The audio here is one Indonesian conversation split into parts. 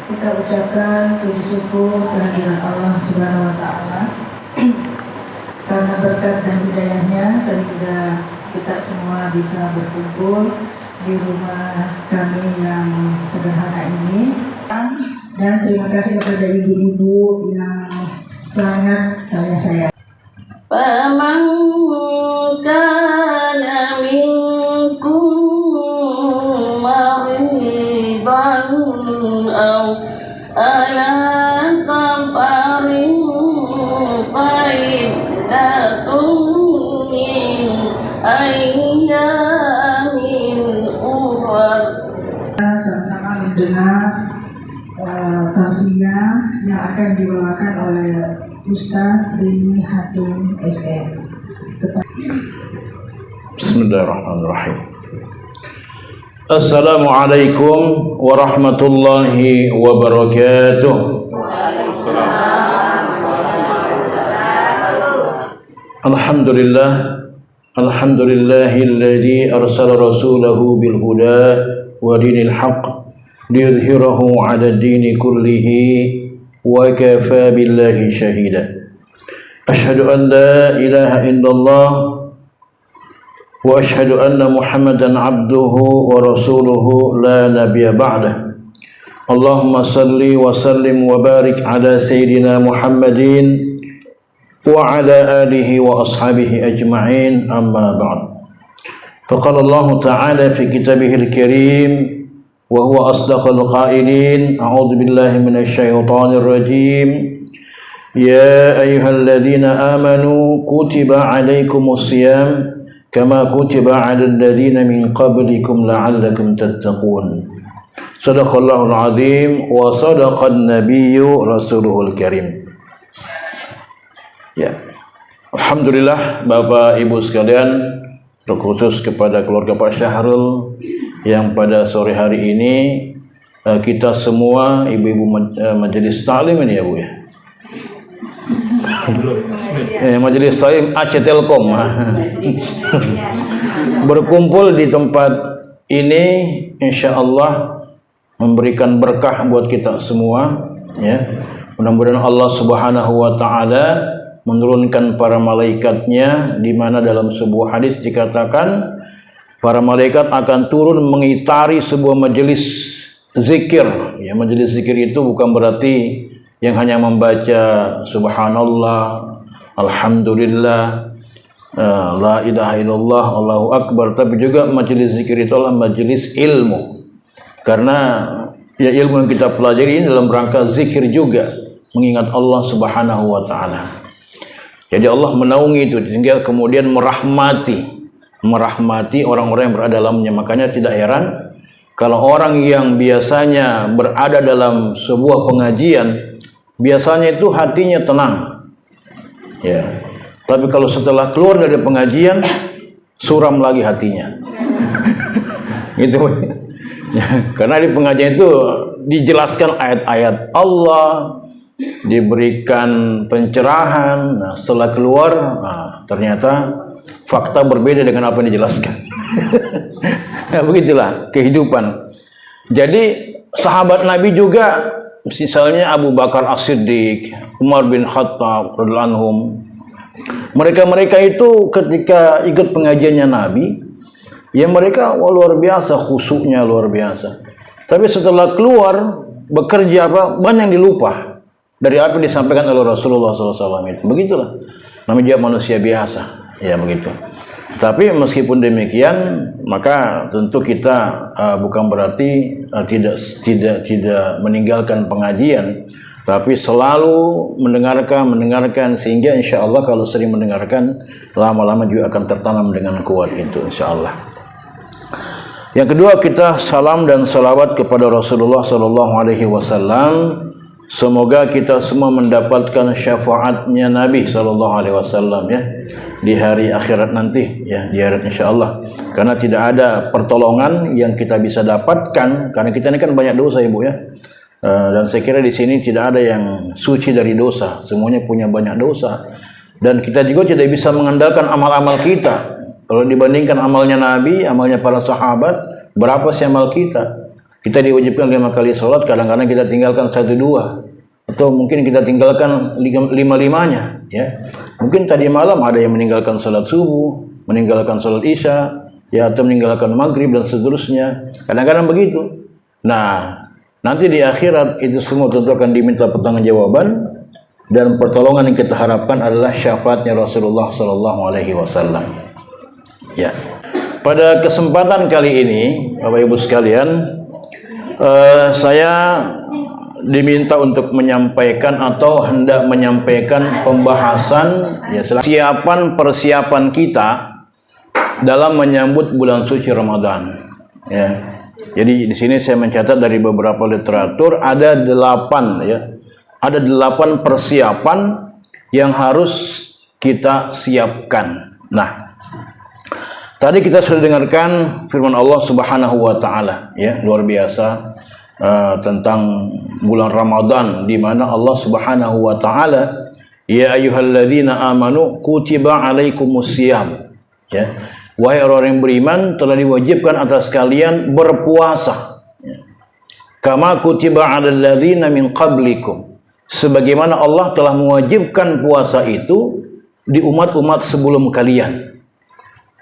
kita ucapkan puji syukur kehadiran Allah Subhanahu wa Ta'ala karena berkat dan hidayahnya sehingga kita semua bisa berkumpul di rumah kami yang sederhana ini. Dan terima kasih kepada ibu-ibu yang sangat saya sayang. فَمَنْ كَانَ مِنْكُمْ مَرِيضًا أَوْ عَلَى سَفَرٍ فَعِدَّةٌ مِنْ أَيَّامٍ أُخَرَ. Sama-sama mendengar tausiah yang akan dibawakan oleh Ustaz Rini Hakim SN. Bismillahirrahmanirrahim. Assalamualaikum warahmatullahi wabarakatuh. Alhamdulillah, alhamdulillahilladzi arsala rasulahu bil huda wa dinil haqq liyudhhirahu 'ala ad-dini kullihi wa kafa billahi shahida. Asyhadu an la ilaha illallah wa asyhadu anna Muhammadan 'abduhu wa rasuluhu la nabiyya ba'dah. Allahumma salli wa sallim wa barik ala sayyidina Muhammadin wa ala alihi wa ashabihi ajma'in, amma ba'd. Faqala Allah ta'ala fi kitabihil karim wa huwa asdaqul qailin, a'udzu billahi minasy syaithanir rajim. Ya ayyuhalladzina amanu kutiba 'alaikumus shiyam kama kutiba 'alal ladzina min qablikum la'allakum tattaqun. Shadaqallahul azim wa sadaqan nabiyyu rasuluhul karim. Ya. Alhamdulillah Bapak Ibu sekalian, terkhusus kepada keluarga Pak Syahrul yang pada sore hari ini kita semua ibu-ibu majelis taklim ini ya Bu ya. Majelis taklim Aceh Telkom berkumpul di tempat ini, insyaallah memberikan berkah buat kita semua ya. Mudah-mudahan Allah Subhanahu wa taala menurunkan para malaikatnya, di mana dalam sebuah hadis dikatakan para malaikat akan turun mengitari sebuah majelis zikir. Ya, majelis zikir itu bukan berarti yang hanya membaca subhanallah, alhamdulillah, la ilaha illallah, Allahu akbar, tapi juga majelis zikir itu adalah majelis ilmu. Karena ya ilmu yang kita pelajari ini dalam rangka zikir juga, mengingat Allah Subhanahu wa taala. Jadi Allah menaungi itu sehingga kemudian merahmati orang-orang yang berada dalamnya. Makanya tidak heran kalau orang yang biasanya berada dalam sebuah pengajian, biasanya itu hatinya tenang ya. Tapi kalau setelah keluar dari pengajian, suram lagi hatinya. Gitu ya, karena di pengajian itu dijelaskan ayat-ayat Allah, diberikan pencerahan. Nah, setelah keluar, ternyata fakta berbeda dengan apa yang dijelaskan. Nah, begitulah kehidupan. Jadi sahabat Nabi juga, misalnya Abu Bakar As-Siddiq, Umar bin Khattab radhiyallahu anhum, mereka itu ketika ikut pengajiannya Nabi, ya mereka luar biasa, khusyuknya luar biasa. Tapi setelah keluar bekerja banyak yang dilupa dari apa yang disampaikan oleh Rasulullah SAW itu. Begitulah namanya manusia biasa ya, begitu. Tapi meskipun demikian, maka tentu kita bukan berarti tidak meninggalkan pengajian, tapi selalu mendengarkan sehingga insya Allah kalau sering mendengarkan, lama-lama juga akan tertanam dengan kuat itu, insya Allah. Yang kedua, kita salam dan salawat kepada Rasulullah SAW. Semoga kita semua mendapatkan syafaatnya Nabi SAW ya, di hari akhirat nanti ya, di akhirat insyaallah. Karena tidak ada pertolongan yang kita bisa dapatkan, karena kita ini kan banyak dosa Ibu ya. Dan saya kira di sini tidak ada yang suci dari dosa, semuanya punya banyak dosa. Dan kita juga tidak bisa mengandalkan amal-amal kita. Kalau dibandingkan amalnya Nabi, amalnya para sahabat, berapa sih amal kita? Kita diwajibkan 5 kali sholat, kadang-kadang kita tinggalkan 1-2, atau mungkin kita tinggalkan 5-5-nya. Ya, mungkin tadi malam ada yang meninggalkan sholat subuh, meninggalkan sholat isya, ya, atau meninggalkan maghrib dan seterusnya. Kadang-kadang begitu. Nah, nanti di akhirat itu semua tentu akan diminta pertanggungjawaban, dan pertolongan yang kita harapkan adalah syafaatnya Rasulullah Sallallahu Alaihi Wasallam. Ya, pada kesempatan kali ini, Bapak Ibu sekalian, saya diminta untuk menyampaikan atau hendak menyampaikan pembahasan ya persiapan kita dalam menyambut bulan suci Ramadan. Ya, jadi di sini saya mencatat dari beberapa literatur ada 8 persiapan yang harus kita siapkan. Nah, tadi kita sudah dengarkan firman Allah Subhanahu wa taala, ya, luar biasa tentang bulan Ramadan, di mana Allah Subhanahu wa taala, ya ayyuhalladzina amanu kutiba alaikumusiyam, ya, wahai orang yang beriman, telah diwajibkan atas kalian berpuasa, ya, kama kutiba alal ladzina min qablikum, sebagaimana Allah telah mewajibkan puasa itu di umat-umat sebelum kalian.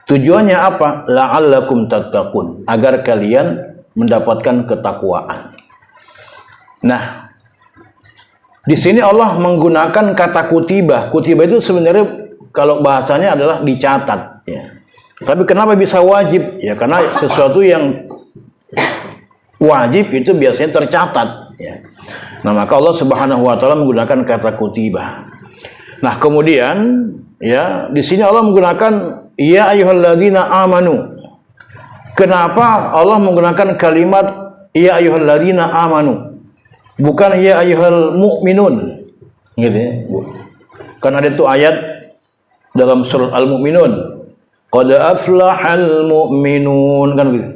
Tujuannya apa? La'allakum tattaqun, agar kalian mendapatkan ketakwaan. Nah, di sini Allah menggunakan kata kutiba. Kutiba itu sebenarnya kalau bahasanya adalah dicatat, ya. Tapi kenapa bisa wajib? Ya, karena sesuatu yang wajib itu biasanya tercatat, ya. Nah, maka Allah Subhanahu wa taala menggunakan kata kutiba. Nah, kemudian ya, di sini Allah menggunakan ya ayyuhalladzina amanu. Kenapa Allah menggunakan kalimat ya ayyuhalladzina amanu, bukan ya ayyuhal mu'minun, gitu ya. Kan ada itu ayat dalam surat Al-Mu'minun, qad aflahal mu'minun, kan gitu.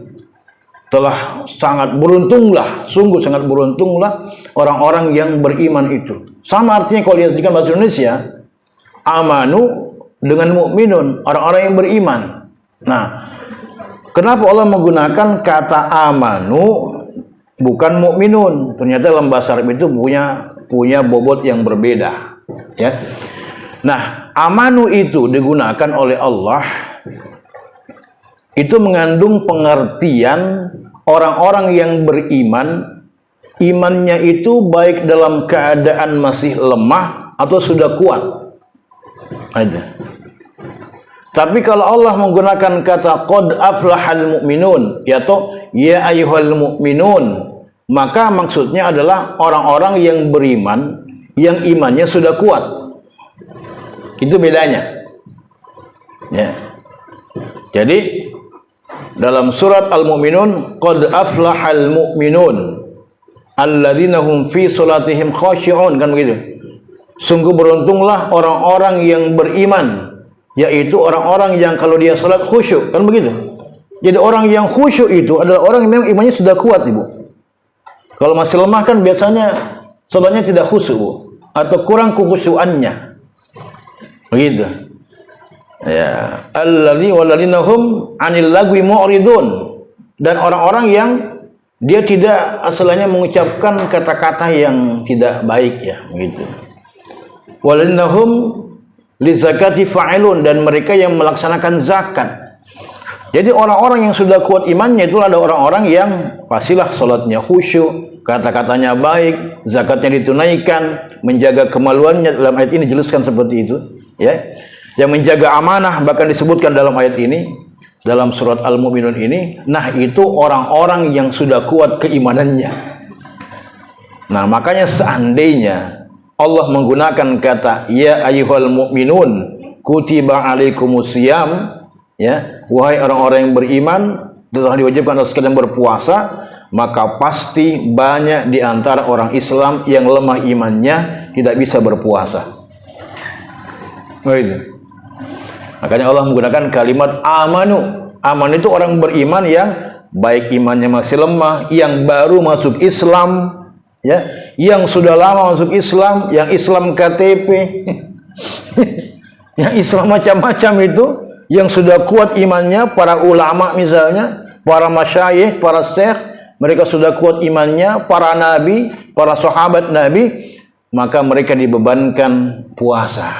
Telah sangat beruntunglah, sungguh sangat beruntunglah orang-orang yang beriman itu. Sama artinya kalau diartikan bahasa Indonesia, amanu dengan mukminun, orang-orang yang beriman. Nah, kenapa Allah menggunakan kata amanu bukan mukminun? Ternyata dalam bahasa Arab itu punya bobot yang berbeda, ya. Nah, amanu itu digunakan oleh Allah itu mengandung pengertian orang-orang yang beriman, imannya itu baik dalam keadaan masih lemah atau sudah kuat aja. Tapi kalau Allah menggunakan kata qad aflahal mu'minun, yaitu ya ayyuhal mu'minun, maka maksudnya adalah orang-orang yang beriman, yang imannya sudah kuat. Itu bedanya, ya. Jadi dalam surat Al-Mu'minun, qad aflahal mu'minun alladzina hum fi salatihim khashi'un, kan begitu. Sungguh beruntunglah orang-orang yang beriman, yaitu orang-orang yang kalau dia salat khusyuk, kan begitu. Jadi orang yang khusyuk itu adalah orang yang memang imannya sudah kuat, Ibu. Kalau masih lemah kan biasanya salatnya tidak khusyuk, Bu, atau kurang kekhusyuannya. Begitu. Ya, allazi walladzina hum 'anil lagwi mu'ridun, dan orang-orang yang dia tidak asalnya mengucapkan kata-kata yang tidak baik, ya, begitu. Walladzina hum lizakati fa'ilun, dan mereka yang melaksanakan zakat. Jadi orang-orang yang sudah kuat imannya itu ada orang-orang yang pastilah salatnya khusyuk, kata-katanya baik, zakatnya ditunaikan, menjaga kemaluannya. Dalam ayat ini dijelaskan seperti itu, ya. Yang menjaga amanah bahkan disebutkan dalam ayat ini, dalam surat Al-Mu'minun ini. Nah, itu orang-orang yang sudah kuat keimanannya. Nah, makanya seandainya Allah menggunakan kata ya ayyuhal mu'minun kutiba alaikumusiyam, ya, wahai orang-orang yang beriman, telah diwajibkan atas kalian berpuasa, maka pasti banyak di antara orang Islam yang lemah imannya tidak bisa berpuasa. Begitu. Makanya Allah menggunakan kalimat amanu. Aman itu orang beriman yang baik imannya masih lemah, yang baru masuk Islam, ya, yang sudah lama masuk Islam, yang Islam KTP, yang Islam macam-macam itu, yang sudah kuat imannya, para ulama misalnya, para masyayikh, para syekh, mereka sudah kuat imannya, para nabi, para sahabat nabi, maka mereka dibebankan puasa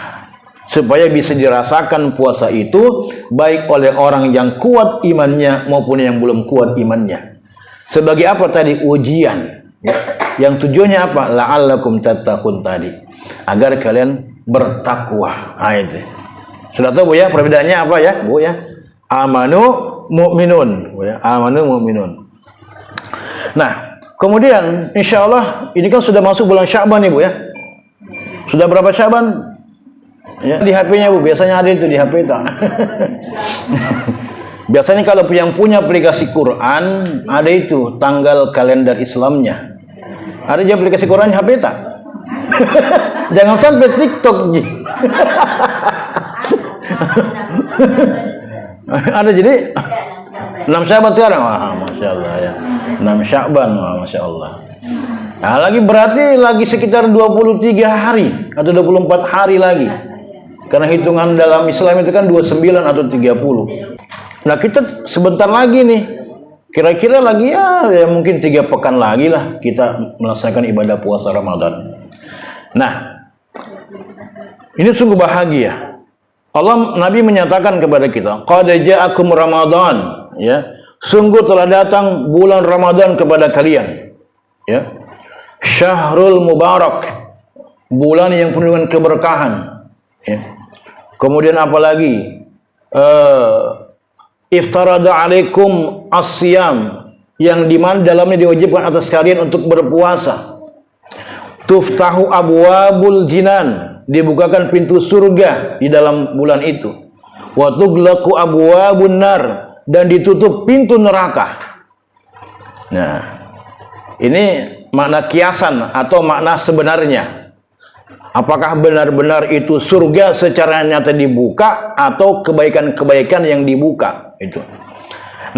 supaya bisa dirasakan puasa itu baik oleh orang yang kuat imannya maupun yang belum kuat imannya. Sebagai apa tadi? Ujian. Ya. Yang tujuannya apa? La'allakum tattaqun tadi, agar kalian bertakwa. Nah, itu. Sudah tahu Bu ya perbedaannya apa ya Bu ya? Amanu mu'minun, Bu ya. Amanu mu'minun. Nah, kemudian insya Allah ini kan sudah masuk bulan Sya'ban nih Bu ya. Sudah berapa Sya'ban? Ya, di HP-nya Bu, biasanya ada itu di HP itu. Biasanya kalau yang punya aplikasi Quran, ada itu tanggal kalender Islamnya. Ada di aplikasi Quran di HP tak? Jangan sampai TikTok ji. Ada jadi 6 Sya'ban sekarang. Wah, Masya Allah ya. 6 Sya'ban, wah, Masya Allah. Nah, lagi berarti lagi sekitar 23 hari atau 24 hari lagi. Karena hitungan dalam Islam itu kan 29 atau 30. Nah, kita sebentar lagi nih. Kira-kira lagi ya mungkin 3 pekan lagi lah kita melaksanakan ibadah puasa Ramadan. Nah, ini sungguh bahagia. Allah Nabi menyatakan kepada kita, qad ja'akum Ramadan, ya. Sungguh telah datang bulan Ramadan kepada kalian. Ya. Syahrul Mubarak, bulan yang penuh dengan keberkahan. Ya. Kemudian apalagi iftarada alaikum as-siyam, yang dimana dalamnya diwajibkan atas kalian untuk berpuasa. Tuftahu abwabul jinan, dibukakan pintu surga di dalam bulan itu. Wa tughlaqu abwabun nar, dan ditutup pintu neraka. Nah, ini makna kiasan atau makna sebenarnya. Apakah benar-benar itu surga secara nyata dibuka atau kebaikan-kebaikan yang dibuka itu.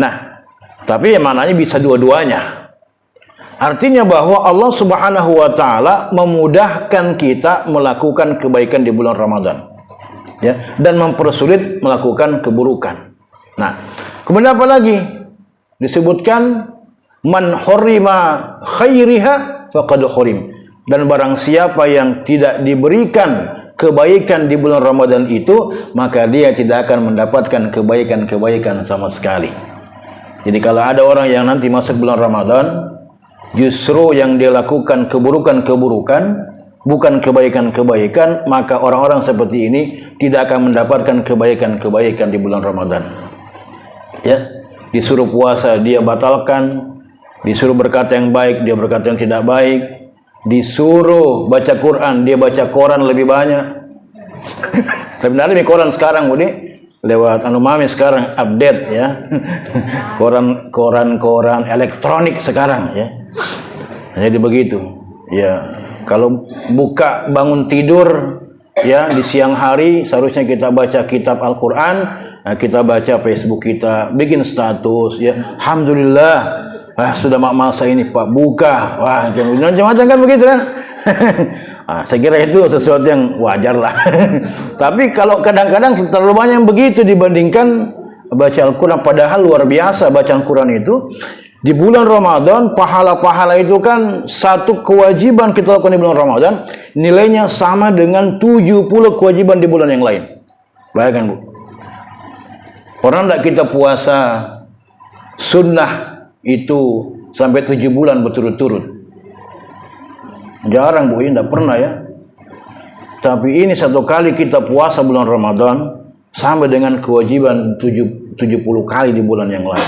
Nah, tapi maknanya bisa dua-duanya. Artinya bahwa Allah Subhanahu wa taala memudahkan kita melakukan kebaikan di bulan Ramadan. Ya, dan mempersulit melakukan keburukan. Nah, kemudian apa lagi? Disebutkan man hurima khairiha faqad hurim. Dan barang siapa yang tidak diberikan kebaikan di bulan Ramadan itu, maka dia tidak akan mendapatkan kebaikan-kebaikan sama sekali. Jadi kalau ada orang yang nanti masuk bulan Ramadan, justru yang dia lakukan keburukan-keburukan, bukan kebaikan-kebaikan, maka orang-orang seperti ini tidak akan mendapatkan kebaikan-kebaikan di bulan Ramadan. Ya, disuruh puasa dia batalkan, disuruh berkata yang baik dia berkata yang tidak baik, disuruh baca Quran dia baca koran lebih banyak. Sebenarnya di koran sekarang Budi lewat mami sekarang update ya. koran elektronik sekarang ya. Jadi begitu. Ya, kalau buka bangun tidur ya di siang hari seharusnya kita baca kitab Al-Qur'an, nah, kita baca Facebook kita, bikin status ya. Alhamdulillah. Sudah masa ini Pak buka, wah macam-macam kan begitu kan. Saya kira itu sesuatu yang wajar lah. Tapi kalau kadang-kadang terlalu banyak yang begitu dibandingkan baca Al-Quran, padahal luar biasa baca Al-Quran itu di bulan Ramadan. Pahala-pahala itu kan satu kewajiban kita lakukan di bulan Ramadan nilainya sama dengan 70 kewajiban di bulan yang lain. Bayangkan Bu, pernah tidak kita puasa sunnah itu sampai 7 bulan berturut-turut? Jarang Bu, tidak pernah ya. Tapi ini satu kali kita puasa bulan Ramadan sama dengan kewajiban 70 kali di bulan yang lain.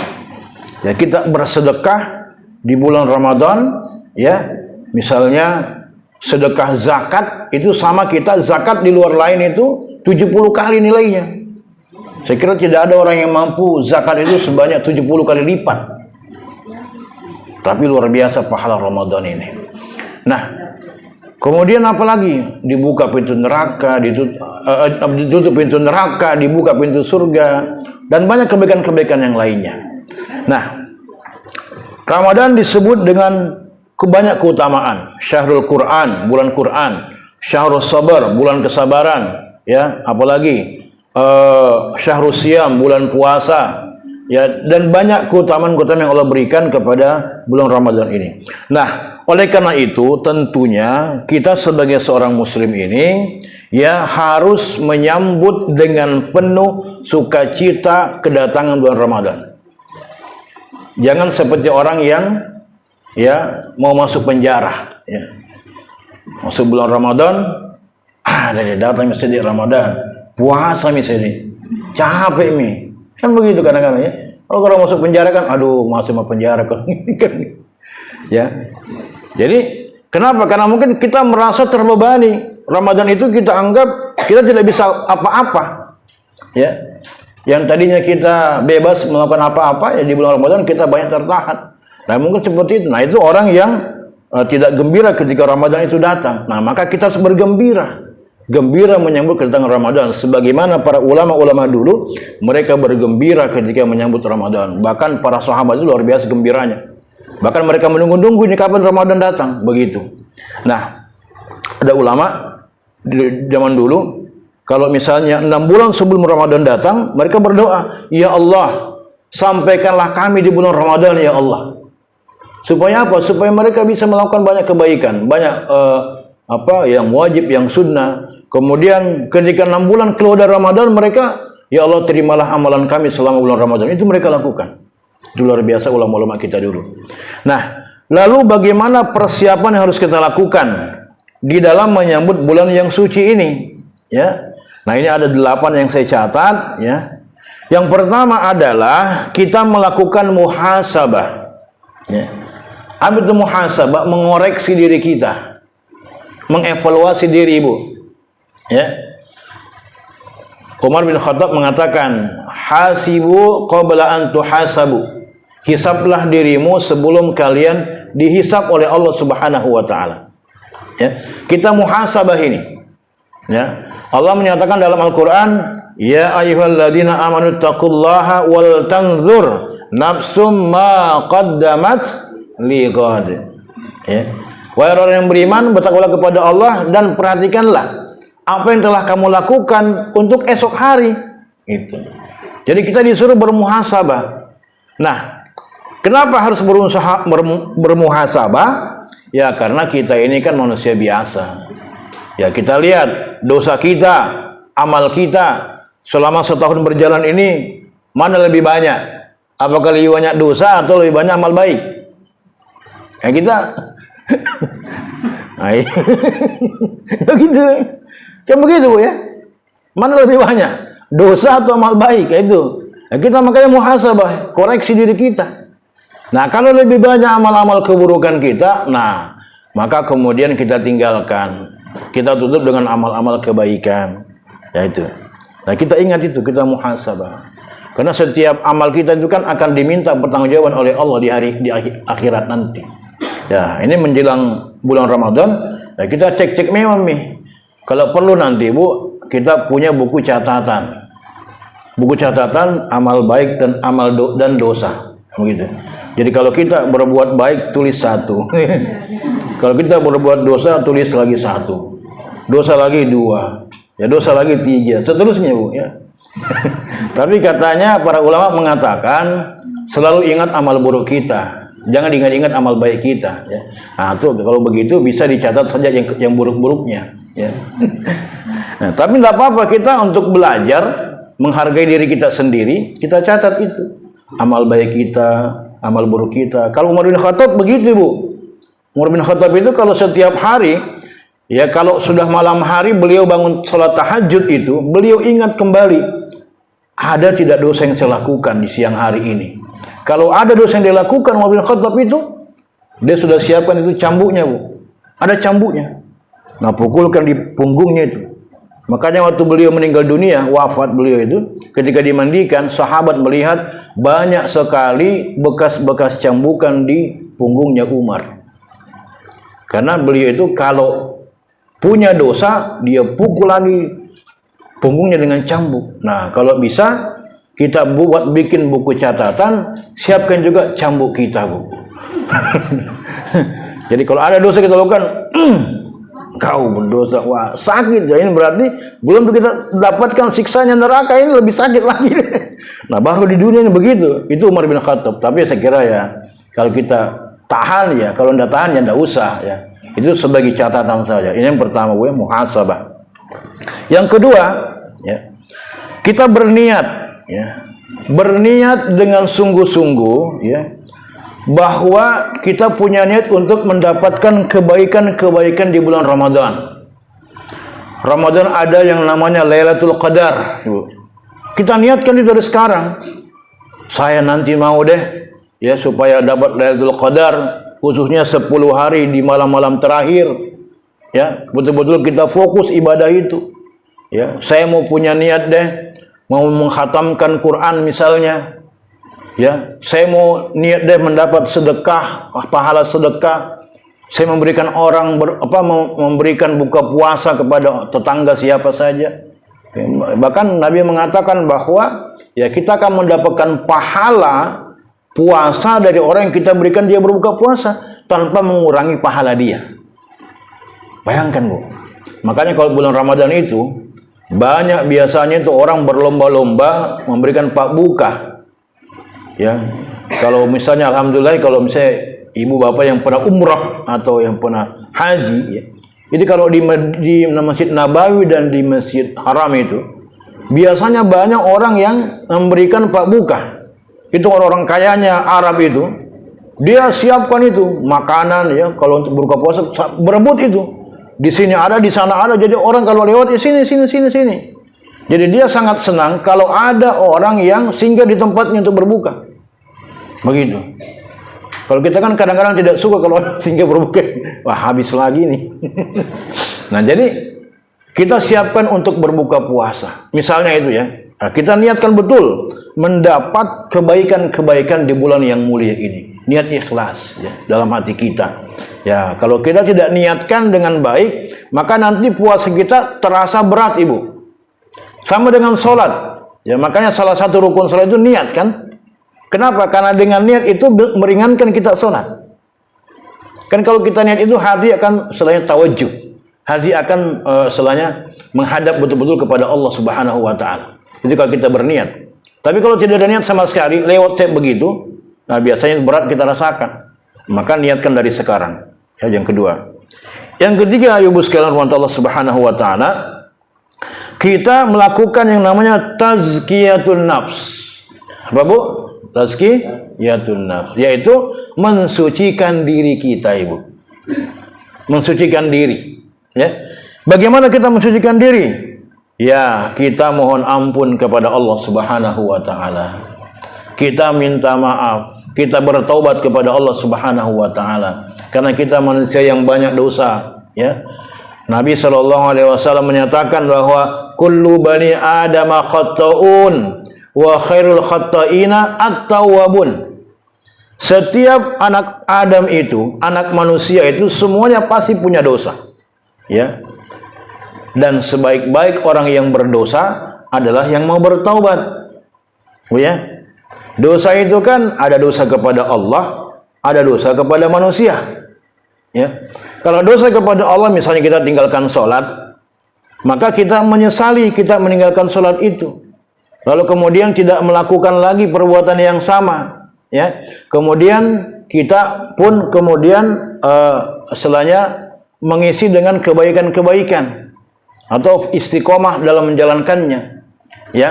Ya, kita bersedekah di bulan Ramadan ya, misalnya sedekah zakat itu sama kita zakat di luar lain itu 70 kali nilainya. Saya kira tidak ada orang yang mampu zakat itu sebanyak 70 kali lipat. Tapi luar biasa pahala Ramadan ini. Nah, kemudian apa lagi? Dibuka pintu neraka, ditutup pintu neraka, dibuka pintu surga, dan banyak kebaikan-kebaikan yang lainnya. Nah, Ramadan disebut dengan banyak keutamaan. Syahrul Quran, bulan Quran. Syahrul Sabar, bulan kesabaran. Ya, apalagi Syahrul Siyam, bulan puasa. Ya, dan banyak keutamaan-keutamaan yang Allah berikan kepada bulan Ramadan ini. Nah, oleh karena itu tentunya kita sebagai seorang muslim ini ya harus menyambut dengan penuh sukacita kedatangan bulan Ramadan. Jangan seperti orang yang ya mau masuk penjara ya. Masuk bulan Ramadan, dari datang masjid Ramadan, puasa misalnya. Capek nih. Kan begitu kadang-kadang ya. Kalau orang masuk penjara kan, aduh masih mau penjara kan. Ya. Jadi kenapa? Karena mungkin kita merasa terbebani. Ramadan itu kita anggap kita tidak bisa apa-apa. Ya. Yang tadinya kita bebas melakukan apa-apa, ya di bulan Ramadan kita banyak tertahan. Nah mungkin seperti itu. Nah itu orang yang tidak gembira ketika Ramadan itu datang. Nah maka kita harus bergembira. Gembira menyambut kedatangan Ramadan, sebagaimana para ulama-ulama dulu mereka bergembira ketika menyambut Ramadan. Bahkan para sahabat itu luar biasa gembiranya. Bahkan mereka menunggu-nunggu ini kapan Ramadan datang, begitu. Nah, ada ulama di zaman dulu kalau misalnya 6 bulan sebelum Ramadan datang, mereka berdoa, "Ya Allah, sampaikanlah kami di bulan Ramadan ya Allah." Supaya apa? Supaya mereka bisa melakukan banyak kebaikan, banyak yang wajib, yang sunnah. Kemudian ketika 6 bulan keluar dari Ramadan, mereka, ya Allah terimalah amalan kami selama bulan Ramadan. Itu mereka lakukan. Itu luar biasa ulama-ulama kita dulu. Nah, lalu bagaimana persiapan yang harus kita lakukan di dalam menyambut bulan yang suci ini? Ya. Nah, ini ada 8 yang saya catat. Ya. Yang pertama adalah kita melakukan muhasabah. Ya. Apa itu muhasabah? Mengoreksi diri kita. Mengevaluasi diri, Ibu. Ya. Umar bin Khattab mengatakan, hasibu qabla an tuhasabu. Hisablah dirimu sebelum kalian dihisab oleh Allah Subhanahu wa taala. Ya. Kita muhasabah ini. Ya. Allah menyatakan dalam Al-Qur'an, ya ayyuhalladzina amanu taqullaha wal tanzur nafsum ma qaddamat lighad. Ya. Wahai orang yang beriman, bertakwalah kepada Allah dan perhatikanlah apa yang telah kamu lakukan untuk esok hari. Itu. Jadi kita disuruh bermuhasabah. Nah, kenapa harus bermuhasabah? Ya karena kita ini kan manusia biasa. Ya kita lihat dosa kita, amal kita selama setahun berjalan ini mana lebih banyak? Apakah lebih banyak dosa atau lebih banyak amal baik? Ya kita nah, ya gitu. Kan begitu Bu ya. Mana lebih banyak? Dosa atau amal baik? Itu. Nah, kita makanya muhasabah, koreksi diri kita. Nah, kalau lebih banyak amal-amal keburukan kita, nah, maka kemudian kita tinggalkan. Kita tutup dengan amal-amal kebaikan. Ya itu. Nah, kita ingat itu, kita muhasabah. Karena setiap amal kita itu kan akan diminta pertanggungjawaban oleh Allah di akhirat nanti. Ya, ini menjelang bulan Ramadan, ya kita cek-cek memang nih. Kalau perlu nanti Bu, kita punya buku catatan. Buku catatan amal baik dan dan dosa. Begitu. Jadi kalau kita berbuat baik tulis 1. Kalau kita berbuat dosa tulis lagi 1. Dosa lagi 2. Ya dosa lagi 3. Seterusnya Bu ya. Tapi katanya para ulama mengatakan selalu ingat amal buruk kita. Jangan ingat-ingat amal baik kita ya. Nah, tuh kalau begitu bisa dicatat saja yang buruk-buruknya. Ya. Nah, tapi tidak apa-apa kita untuk belajar menghargai diri kita sendiri, kita catat itu amal baik kita, amal buruk kita. Kalau Umar bin Khattab begitu Bu. Umar bin Khattab itu kalau setiap hari, ya kalau sudah malam hari beliau bangun sholat tahajud itu, beliau ingat kembali ada tidak dosa yang saya lakukan di siang hari ini. Kalau ada dosa yang dilakukan Umar bin Khattab itu, dia sudah siapkan itu cambuknya Bu. Ada cambuknya. Nah, pukulkan di punggungnya itu. Makanya waktu beliau meninggal dunia, wafat beliau itu, ketika dimandikan, sahabat melihat banyak sekali bekas-bekas cambukan di punggungnya Umar. Karena beliau itu kalau punya dosa, dia pukul lagi punggungnya dengan cambuk. Nah, kalau bisa kita bikin buku catatan, siapkan juga cambuk kita Bu. Jadi kalau ada dosa kita lakukan, Kau berdosa, wah sakit ya. Ini berarti belum kita dapatkan siksanya neraka, ini lebih sakit lagi. Nah baru di dunia ini begitu. Itu Umar bin Khattab. Tapi saya kira ya, kalau kita tahan ya, kalau tidak tahan ya tidak usah ya. Itu sebagai catatan saja. Ini yang pertama, muhasabah. Yang kedua, ya, kita berniat, ya, berniat dengan sungguh-sungguh, ya, bahwa kita punya niat untuk mendapatkan kebaikan-kebaikan di bulan Ramadan. Ramadan ada yang namanya Lailatul Qadar. Kita niatkan itu dari sekarang. Saya nanti mau deh, ya, supaya dapat Lailatul Qadar, khususnya 10 hari di malam-malam terakhir. Ya, betul-betul kita fokus ibadah itu. Ya, saya mau punya niat deh, mau menghatamkan Quran misalnya. Ya, saya mau niat deh mendapat sedekah, pahala sedekah. Saya memberikan orang memberikan buka puasa kepada tetangga siapa saja. Ya, bahkan Nabi mengatakan bahwa ya kita akan mendapatkan pahala puasa dari orang yang kita berikan dia berbuka puasa tanpa mengurangi pahala dia. Bayangkan, Bu. Makanya kalau bulan Ramadan itu banyak biasanya itu orang berlomba-lomba memberikan pak buka. Ya, kalau misalnya alhamdulillah kalau misalnya ibu bapak yang pernah umrah atau yang pernah haji, ya, jadi kalau di Masjid Nabawi dan di Masjid Haram itu biasanya banyak orang yang memberikan pak buka. Itu orang-orang kayanya Arab itu, dia siapkan itu makanan ya kalau untuk berbuka puasa, berebut itu. Di sini ada, di sana ada. Jadi orang kalau lewat ya sini. Jadi dia sangat senang kalau ada orang yang singgah di tempatnya untuk berbuka. Begitu. Kalau kita kan kadang-kadang tidak suka kalau singgah berbuka. Wah, habis lagi nih. Nah, jadi kita siapkan untuk berbuka puasa. Misalnya itu ya. Nah, kita niatkan betul mendapat kebaikan-kebaikan di bulan yang mulia ini. Niat ikhlas ya, dalam hati kita. Ya, kalau kita tidak niatkan dengan baik, maka nanti puasa kita terasa berat, Ibu. Sama dengan sholat. Ya, makanya salah satu rukun sholat itu niat kan? Kenapa? Karena dengan niat itu meringankan kita sholat. Kan kalau kita niat itu hati akan selanya tawajuh. Hati akan selanya menghadap betul-betul kepada Allah Subhanahu wa taala. Itu kalau kita berniat. Tapi kalau tidak ada niat sama sekali, lewat step begitu, nah biasanya berat kita rasakan. Maka niatkan dari sekarang. Ya, yang kedua. Yang ketiga, Ibu sekalian rahmat Allah Subhanahu wa taala, kita melakukan yang namanya tazkiyatun nafs. Apa, Bu? Tazkiyatun nafs, yaitu mensucikan diri kita, Ibu. Mensucikan diri. Ya. Bagaimana kita mensucikan diri? Ya, kita mohon ampun kepada Allah Subhanahu wa taala. Kita minta maaf, kita bertaubat kepada Allah Subhanahu wa taala karena kita manusia yang banyak dosa, ya. Nabi SAW menyatakan bahwa kullu bani Adam khata'un wa khairul khata'ina at-tawwabun. Setiap anak Adam itu, anak manusia itu semuanya pasti punya dosa. Ya. Dan sebaik-baik orang yang berdosa adalah yang mau bertaubat. Ya. Dosa itu kan ada dosa kepada Allah, ada dosa kepada manusia. Ya. Kalau dosa kepada Allah misalnya kita tinggalkan sholat, maka kita menyesali kita meninggalkan sholat itu. Lalu kemudian tidak melakukan lagi perbuatan yang sama. Ya. Kemudian kita pun kemudian setelahnya mengisi dengan kebaikan-kebaikan atau istiqomah dalam menjalankannya. Ya.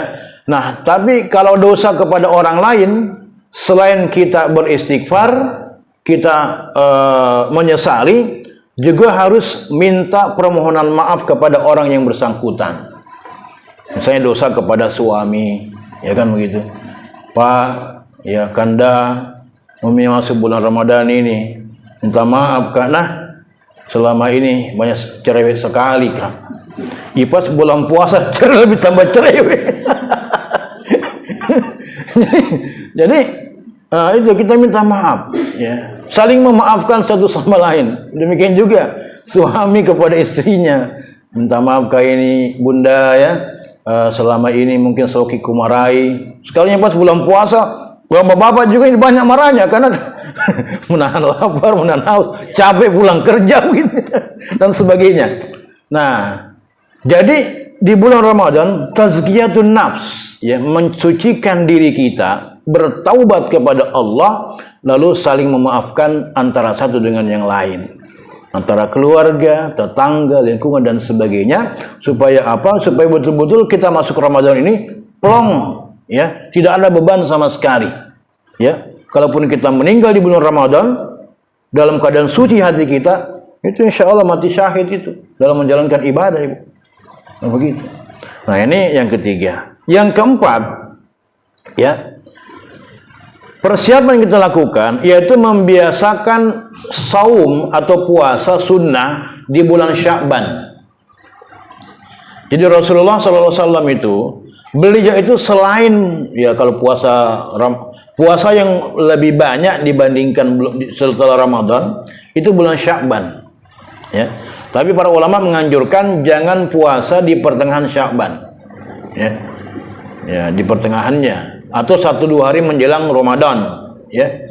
Nah, tapi kalau dosa kepada orang lain, selain kita beristighfar, kita menyesali, juga harus minta permohonan maaf kepada orang yang bersangkutan. Misalnya dosa kepada suami, ya kan begitu. Pak, ya Kanda memasuki bulan Ramadan ini, minta maaf karena selama ini banyak cerewet sekali kan. Pas bulan puasa cerai lebih tambah cerewet. Jadi itu kita minta maaf, ya. Saling memaafkan satu sama lain. Demikian juga suami kepada istrinya, minta maaf kayak ini bunda ya, selama ini mungkin selalu kumarahi. Sekalinya pas bulan puasa Bapak-bapak juga ini banyak marahnya karena menahan lapar, menahan haus, capek pulang kerja gitu dan sebagainya. Nah, jadi di bulan Ramadan tazkiyatun nafs, ya, mensucikan diri kita, bertaubat kepada Allah, lalu saling memaafkan antara satu dengan yang lain, antara keluarga, tetangga, lingkungan dan sebagainya. Supaya apa? Supaya betul-betul kita masuk Ramadan ini plong, ya, tidak ada beban sama sekali. Ya, kalaupun kita meninggal di bulan Ramadan dalam keadaan suci hati kita, itu insya Allah mati syahid itu dalam menjalankan ibadah, Ibu. Nah, begitu. Nah, ini yang ketiga. Yang keempat, ya, persiapan yang kita lakukan yaitu membiasakan saum atau puasa sunnah di bulan Sya'ban. Jadi Rasulullah SAW itu beliau itu selain, ya, kalau puasa yang lebih banyak dibandingkan setelah Ramadan itu bulan Sya'ban, ya. Tapi para ulama menganjurkan jangan puasa di pertengahan Sya'ban, ya, ya, di pertengahannya atau 1-2 hari menjelang Ramadan, ya.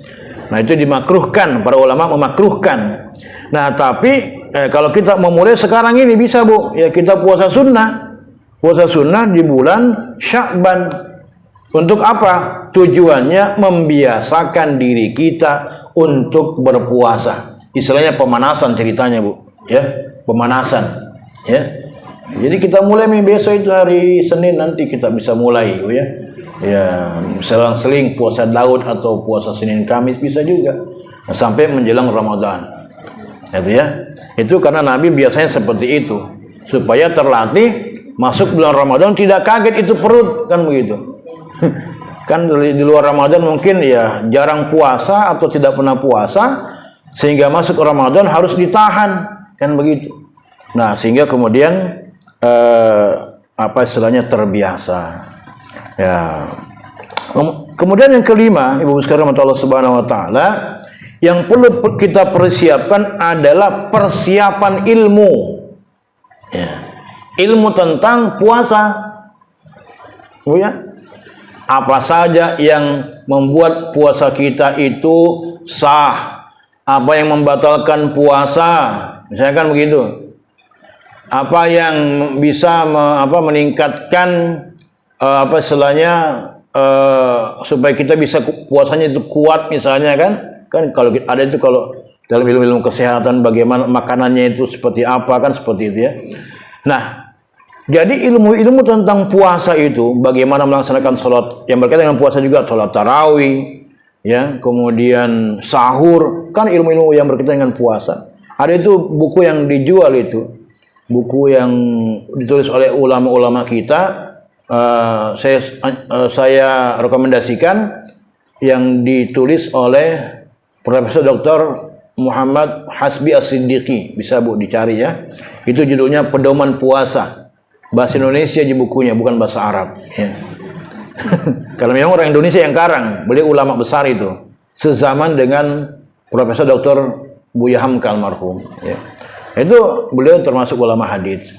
Nah, itu dimakruhkan, para ulama memakruhkan. Nah, tapi kalau kita memulai sekarang ini bisa, Bu, ya, kita puasa sunnah di bulan Sya'ban. Untuk apa? Tujuannya membiasakan diri kita untuk berpuasa. Istilahnya pemanasan ceritanya, Bu. Ya, pemanasan. Ya. Jadi kita mulai besok itu hari Senin nanti kita bisa mulai, Bu, ya. Ya, selang-seling puasa Daud atau puasa Senin Kamis bisa juga. Nah, sampai menjelang Ramadan. Itu, ya. Itu karena Nabi biasanya seperti itu. Supaya terlatih masuk bulan Ramadan tidak kaget itu perut, kan begitu. Kan di luar Ramadan mungkin ya jarang puasa atau tidak pernah puasa, sehingga masuk Ramadan harus ditahan, kan begitu. Nah, sehingga kemudian apa istilahnya terbiasa. Ya. Kemudian yang kelima, Ibu sekalian Allah Subhanahu wa taala, yang perlu kita persiapkan adalah persiapan ilmu. Ya. Ilmu tentang puasa. Oh, ya. Apa saja yang membuat puasa kita itu sah, apa yang membatalkan puasa, misalkan begitu, apa yang bisa meningkatkan apa istilahnya supaya kita bisa puasanya itu kuat, misalnya kan kalau ada itu, kalau dalam ilmu-ilmu kesehatan bagaimana makanannya itu seperti apa, kan seperti itu, ya. Nah, jadi ilmu-ilmu tentang puasa itu, bagaimana melaksanakan sholat yang berkaitan dengan puasa juga, sholat tarawih, ya, kemudian sahur, kan ilmu-ilmu yang berkaitan dengan puasa. Ada itu buku yang dijual itu, buku yang ditulis oleh ulama-ulama kita. Saya rekomendasikan yang ditulis oleh Profesor Dr. Muhammad Hasbi As-Siddiqi, bisa, Bu, dicari, ya. Itu judulnya Pedoman Puasa. Bahasa Indonesia di bukunya, bukan bahasa Arab, ya. Kalau memang orang Indonesia yang karang, beliau ulama besar itu, sezaman dengan Profesor Dr. Buya Hamka almarhum, ya. Itu beliau termasuk ulama hadis.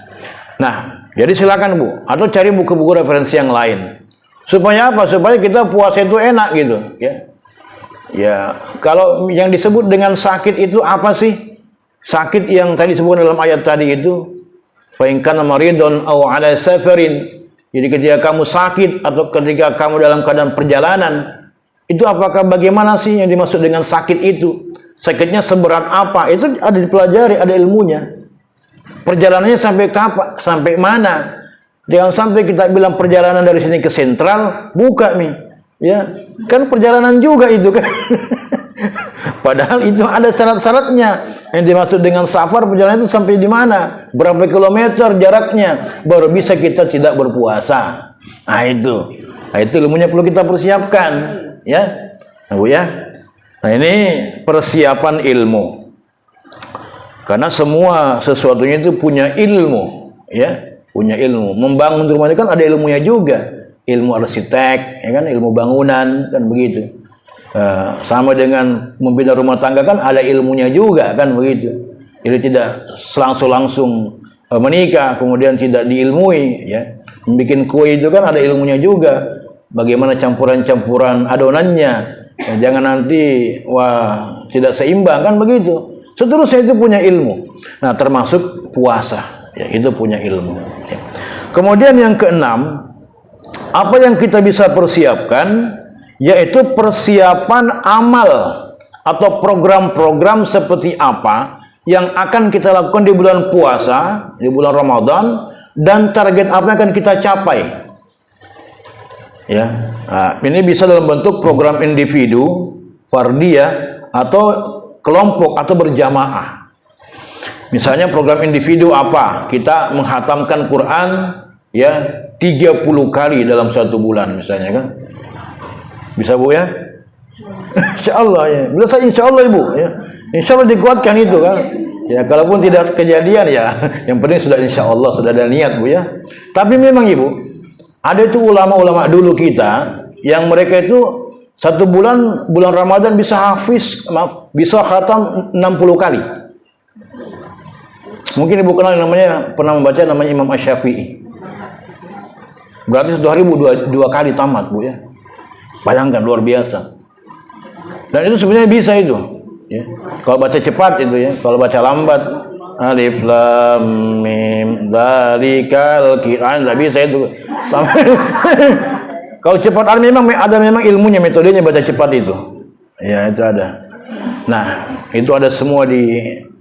Nah, jadi silakan, Bu, atau cari buku-buku referensi yang lain. Supaya apa? Supaya kita puasa itu enak gitu, ya. Ya, kalau yang disebut dengan sakit itu apa sih? Sakit yang tadi disebut dalam ayat tadi itu, fa in kana maridun aw ala safarin. Jadi ketika kamu sakit atau ketika kamu dalam keadaan perjalanan, itu apakah bagaimana sih yang dimaksud dengan sakit itu? Sakitnya seberat apa? Itu ada dipelajari, ada ilmunya. Perjalanannya sampai kapan? Sampai mana? Jangan sampai kita bilang perjalanan dari sini ke sentral, buka nih. Ya, kan perjalanan juga itu, kan. Padahal itu ada syarat-syaratnya. Yang dimaksud dengan safar, perjalanan itu sampai di mana? Berapa kilometer jaraknya? Baru bisa kita tidak berpuasa. Nah, itu ilmunya perlu kita persiapkan, ya. Nah, Bu, ya. Nah, ini persiapan ilmu. Karena semua sesuatunya itu punya ilmu, ya, punya ilmu. Membangun rumah itu kan ada ilmunya juga. Ilmu arsitek, ya kan, ilmu bangunan, kan begitu. Sama dengan membina rumah tangga kan ada ilmunya juga, kan begitu. Jadi tidak langsung menikah kemudian tidak diilmui, ya. Membikin kue itu kan ada ilmunya juga. bagaimana campuran-campuran adonannya. Ya, jangan nanti wah tidak seimbang kan begitu. Seterusnya itu punya ilmu. Nah, termasuk puasa, ya itu punya ilmu. Ya. Kemudian yang keenam, apa yang kita bisa persiapkan, yaitu persiapan amal atau program-program seperti apa yang akan kita lakukan di bulan puasa, di bulan Ramadan, dan target apa yang akan kita capai. Ya, nah, ini bisa dalam bentuk program individu, fardiyah, atau kelompok atau berjamaah. Misalnya program individu apa? Kita menghatamkan Quran ya 30 kali dalam satu bulan misalnya kan. Bisa Bu ya? Insyaallah ya. Bisa insyaallah Ibu ya. Insyaallah dikuatkan itu kan. Ya kalaupun tidak kejadian ya, yang penting sudah insyaallah sudah ada niat Bu ya. Tapi memang Ibu, ada itu ulama-ulama dulu kita yang mereka itu satu bulan Ramadan bisa hafiz, bisa khatam 60 kali. Mungkin Ibu kenal namanya, pernah membaca namanya Imam Asy-Syafi'i. Berarti satu hari dua kali tamat Bu ya. Bayangkan luar biasa. Dan itu sebenarnya bisa itu. Ya. Kalau baca cepat itu ya. Kalau baca lambat, alif lam mim dzalikal Qur'an tidak bisa itu. Kalau cepat ada memang ilmunya, metodenya baca cepat itu. Ya itu ada. Nah itu ada semua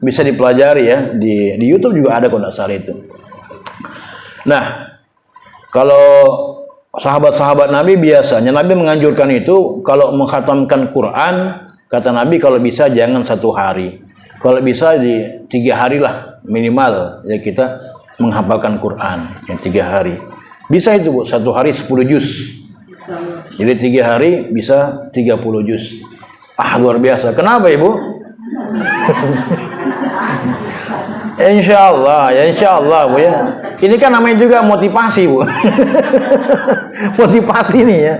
bisa dipelajari ya di YouTube juga ada kalau tidak salah itu. Nah kalau sahabat-sahabat Nabi biasanya Nabi menganjurkan itu kalau mengkhatamkan Quran, kata Nabi kalau bisa jangan satu hari, kalau bisa di 3 hari lah minimal ya kita menghafalkan Quran yang 3 hari. Bisa itu Bu, satu hari 10 juz. Jadi 3 hari bisa 30 juz. Ah luar biasa. Kenapa Ibu? Insyaallah Bu ya. Ini kan namanya juga motivasi Bu. Motivasi nih ya.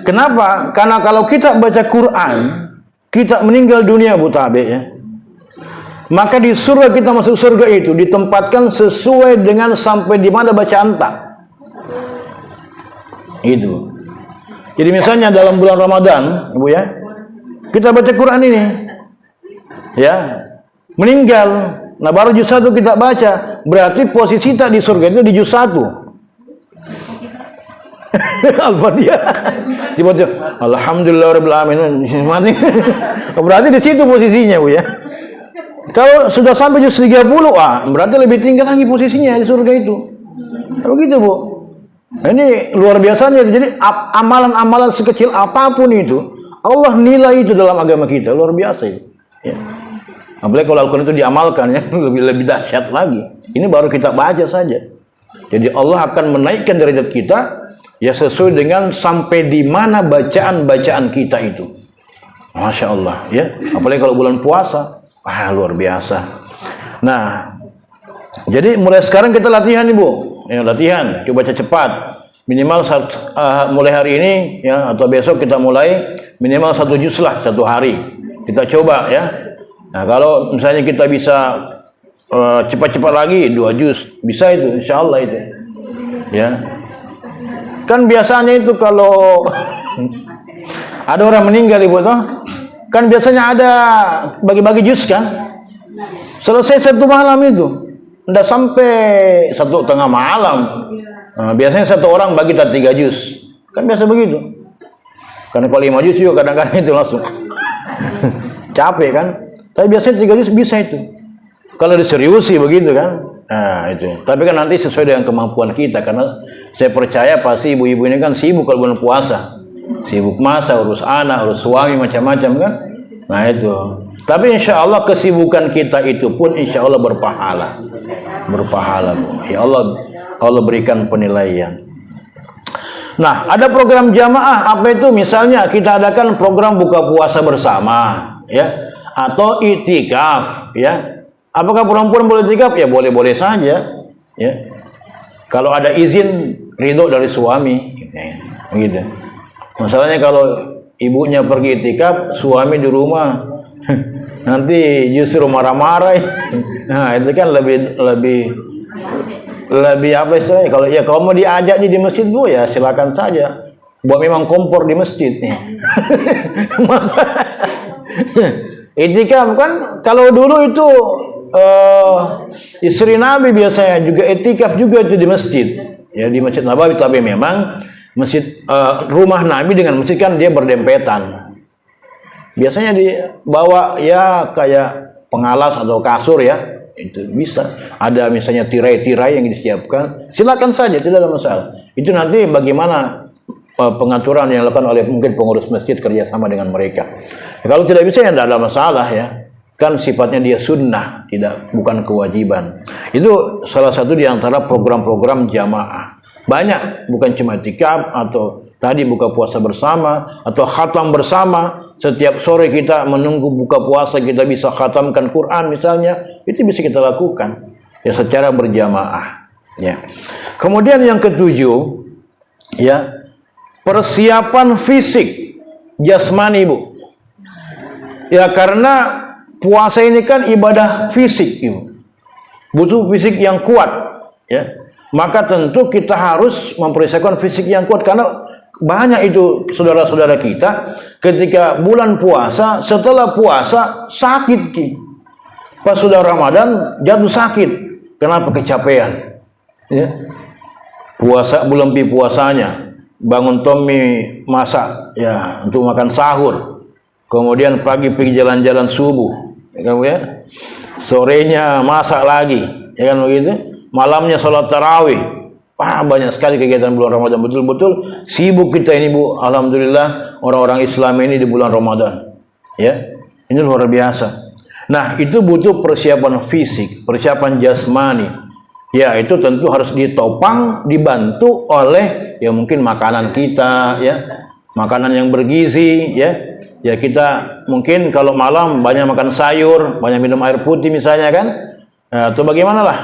Kenapa? Karena kalau kita baca Quran, kita meninggal dunia Bu Tabe ya. Maka di surga kita masuk surga itu ditempatkan sesuai dengan sampai di mana bacaan tak. Itu. Jadi misalnya dalam bulan Ramadan, Ibu ya, kita baca Quran ini, ya, meninggal. Nah baru juz 1 kita baca, berarti posisi kita di surga itu di juz 1. Al-Fatihah. Tiba-tiba, alhamdulillahirabbil alamin. Berarti di situ posisinya Bu ya. Kalau sudah sampai juz 30, berarti lebih tinggi lagi posisinya di surga itu. Begitu Bu. Ini luar biasanya. Jadi amalan-amalan sekecil apapun itu, Allah nilai itu dalam agama kita. Luar biasa itu. Ya. Apalagi kalau Al-Quran itu diamalkan ya, lebih dahsyat lagi. Ini baru kita baca saja. Jadi Allah akan menaikkan derajat kita ya sesuai dengan sampai di mana bacaan-bacaan kita itu. Masya Allah ya. Apalagi kalau bulan puasa, luar biasa. Nah, jadi mulai sekarang kita latihan nih Bu. Ya, latihan, coba baca cepat. Minimal mulai hari ini ya atau besok kita mulai minimal 1 juz lah satu hari. Kita coba ya. Nah, kalau misalnya kita bisa cepat-cepat lagi 2 juz, bisa itu insyaallah itu. Ya. Kan biasanya itu kalau ada orang meninggal Ibu toh, kan biasanya ada bagi-bagi juz kan? Selesai satu malam itu. Enggak sampai 1/2 malam. Nah, biasanya satu orang bagi 3 juz. Kan biasa begitu. Karena kalau 5 juz juga kadang-kadang itu langsung capek kan. Tapi biasanya 3 juz bisa itu. Kalau diseriusi begitu kan. Nah itu. Tapi kan nanti sesuai dengan kemampuan kita. Karena saya percaya pasti ibu-ibu ini kan sibuk kalau bulan puasa. Sibuk masak, urus anak, urus suami, macam-macam kan. Nah itu. Tapi insya Allah kesibukan kita itu pun insya Allah berpahala. Berpahala Bu. Ya Allah berikan penilaian. Nah ada program jamaah. Apa itu? Misalnya kita adakan program buka puasa bersama. Ya. Atau itikaf ya. Apakah perempuan boleh itikaf? Ya boleh-boleh saja ya. Kalau ada izin ridho dari suami ya, begitu. Masalahnya kalau ibunya pergi itikaf, suami di rumah nanti justru marah-marah. Nah, itu kan lebih apa istilahnya? Kalau mau diajak di masjid Bu ya silakan saja. buat memang kompor di masjid nih. Masa itikaf kan kalau dulu itu istri Nabi biasanya juga itikaf juga itu di masjid, ya di Masjid Nabawi, tapi memang masjid rumah Nabi dengan masjid kan dia berdempetan. Biasanya dibawa ya kayak pengalas atau kasur ya, itu bisa. Ada misalnya tirai-tirai yang disiapkan, silakan saja, tidak ada masalah. Itu nanti bagaimana pengaturan yang dilakukan oleh mungkin pengurus masjid kerjasama dengan mereka. Kalau tidak bisa ya tidak ada masalah ya. Kan sifatnya dia sunnah, bukan kewajiban. Itu salah satu di antara program-program jamaah. Banyak, bukan cuma itikaf atau tadi buka puasa bersama atau khatam bersama. Setiap sore kita menunggu buka puasa kita bisa khatamkan Quran misalnya, itu bisa kita lakukan ya secara berjamaah. Ya. Kemudian yang ketujuh, ya persiapan fisik jasmani, Bu. Ya karena puasa ini kan ibadah fisik, Ibu. Butuh fisik yang kuat, ya. Maka tentu kita harus mempersiapkan fisik yang kuat karena banyak itu saudara-saudara kita ketika bulan puasa, setelah puasa sakit, pas sudah Ramadan jatuh sakit. Kenapa? Kecapean. Ya. Puasa belum puasanya, bangun tomi masak ya untuk makan sahur. Kemudian pagi pergi jalan-jalan subuh, ya. Sorenya masak lagi, ya kan begitu. Malamnya sholat tarawih. Banyak sekali kegiatan bulan Ramadan. Betul-betul sibuk kita ini, Bu. Alhamdulillah orang-orang Islam ini di bulan Ramadan. Ya, ini luar biasa. Nah, itu butuh persiapan fisik, persiapan jasmani. Ya, itu tentu harus ditopang, dibantu oleh ya mungkin makanan kita, ya, makanan yang bergizi, ya. Ya kita mungkin kalau malam banyak makan sayur, banyak minum air putih misalnya kan, atau bagaimana lah.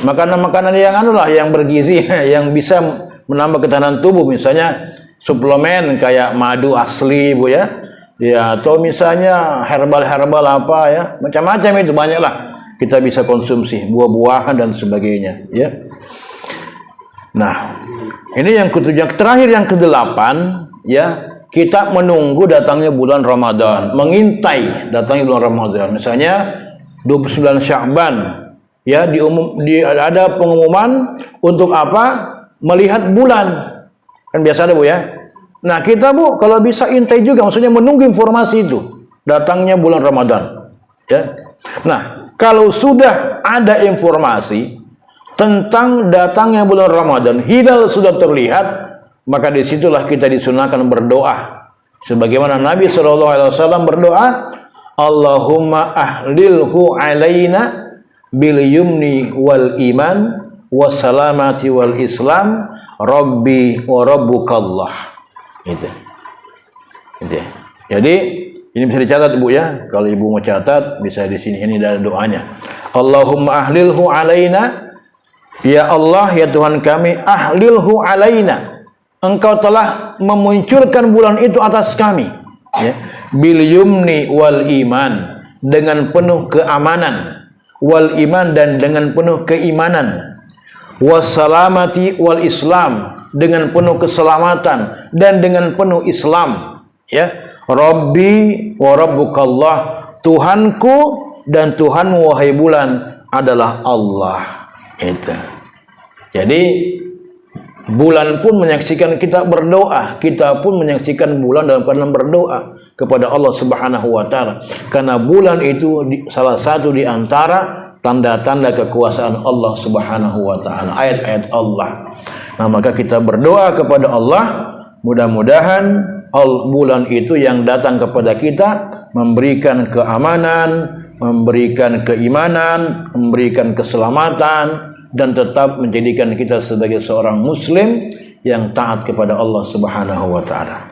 Makanan-makanan yang yang bergizi, yang bisa menambah ketahanan tubuh, misalnya suplemen kayak madu asli, Bu, ya. Ya, atau misalnya herbal-herbal apa ya, macam-macam itu banyaklah kita bisa konsumsi, buah-buahan dan sebagainya, ya. Nah, ini yang ketujuh, terakhir yang kedelapan, ya, kita menunggu datangnya bulan Ramadan, mengintai datangnya bulan Ramadan. Misalnya 29 Sya'ban, ya, ada pengumuman untuk apa? Melihat bulan. Kan biasa ada, Bu, ya. Nah, kita, Bu, kalau bisa intai juga, maksudnya menunggu informasi itu datangnya bulan Ramadan, ya. Nah, kalau sudah ada informasi tentang datangnya bulan Ramadan, hilal sudah terlihat, maka disitulah kita disunahkan berdoa. Sebagaimana Nabi SAW berdoa, Allahumma ahlilhu alaina bil yumni wal iman wassalamati wal islam rabbi wa rabbukallah. Itu. Jadi ini bisa dicatat, Bu, ya. Kalau Ibu mau catat bisa di sini, ini ada doanya. Allahumma ahlilhu alaina, ya Allah, ya Tuhan kami, ahlilhu alaina, Engkau telah memunculkan bulan itu atas kami, ya. Bil yumni wal iman, dengan penuh keamanan, wal iman, dan dengan penuh keimanan, wassalamati wal islam, dengan penuh keselamatan dan dengan penuh Islam, ya. Rabbi wa rabbukallah, Tuhanku dan Tuhanmu wahai bulan adalah Allah. Itu. Jadi bulan pun menyaksikan kita berdoa, kita pun menyaksikan bulan dalam keadaan berdoa kepada Allah Subhanahu wa taala. Karena bulan itu salah satu di antara tanda-tanda kekuasaan Allah Subhanahu wa taala, ayat-ayat Allah. Nah, maka kita berdoa kepada Allah, mudah-mudahan bulan itu yang datang kepada kita memberikan keamanan, memberikan keimanan, memberikan keselamatan, dan tetap menjadikan kita sebagai seorang muslim yang taat kepada Allah Subhanahu wa taala.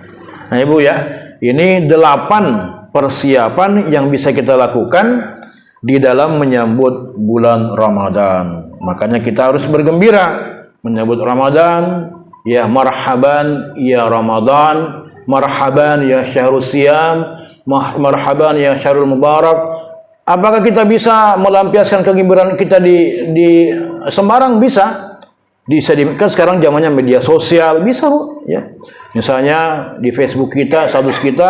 Nah, Ibu, ya, ini 8 persiapan yang bisa kita lakukan di dalam menyambut bulan Ramadan. Makanya kita harus bergembira menyambut Ramadan. Ya, marhaban ya Ramadan, marhaban ya syahrul siyam, marhaban ya syahrul mubarak. Apakah kita bisa melampiaskan kegembiraan kita di sembarang? Bisa. Kan sekarang zamannya media sosial, bisa, Bu, ya. Misalnya di Facebook kita, status kita,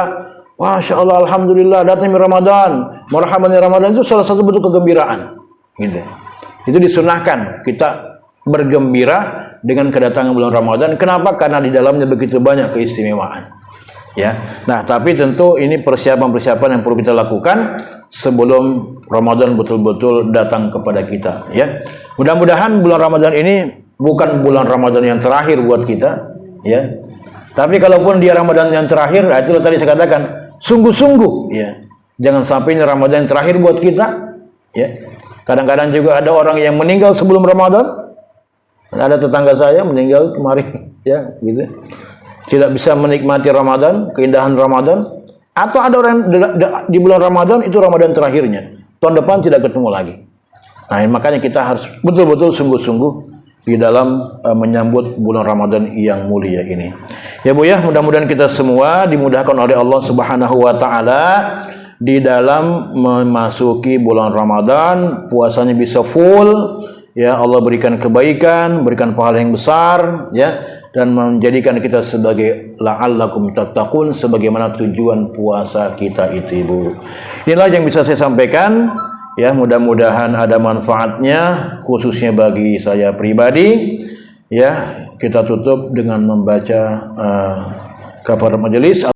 Masya Allah, Alhamdulillah, datang Ramadan, marhaban Ramadan, itu salah satu bentuk kegembiraan. Gitu. Itu disunahkan kita bergembira dengan kedatangan bulan Ramadan. Kenapa? Karena di dalamnya begitu banyak keistimewaan. Ya. Nah, tapi tentu ini persiapan-persiapan yang perlu kita lakukan sebelum Ramadan betul-betul datang kepada kita. Ya. Mudah-mudahan bulan Ramadan ini bukan bulan Ramadan yang terakhir buat kita. Ya. Tapi kalaupun dia Ramadan yang terakhir, itu tadi saya katakan, sungguh-sungguh, ya, jangan sampai ini Ramadan yang terakhir buat kita. Ya. Kadang-kadang juga ada orang yang meninggal sebelum Ramadan. Ada tetangga saya meninggal kemarin, ya, gitu. Tidak bisa menikmati Ramadan, keindahan Ramadan. Atau ada orang di bulan Ramadan itu Ramadan terakhirnya. Tahun depan tidak ketemu lagi. Nah, makanya kita harus betul-betul sungguh-sungguh di dalam menyambut bulan Ramadan yang mulia ini. Ya Bu ya, mudah-mudahan kita semua dimudahkan oleh Allah Subhanahu wa taala di dalam memasuki bulan Ramadan, puasanya bisa full, ya, Allah berikan kebaikan, berikan pahala yang besar, ya, dan menjadikan kita sebagai la'allakum tattaqun, sebagaimana tujuan puasa kita itu, Ibu. Inilah yang bisa saya sampaikan, ya, mudah-mudahan ada manfaatnya khususnya bagi saya pribadi. Ya, kita tutup dengan membaca kafarat majelis.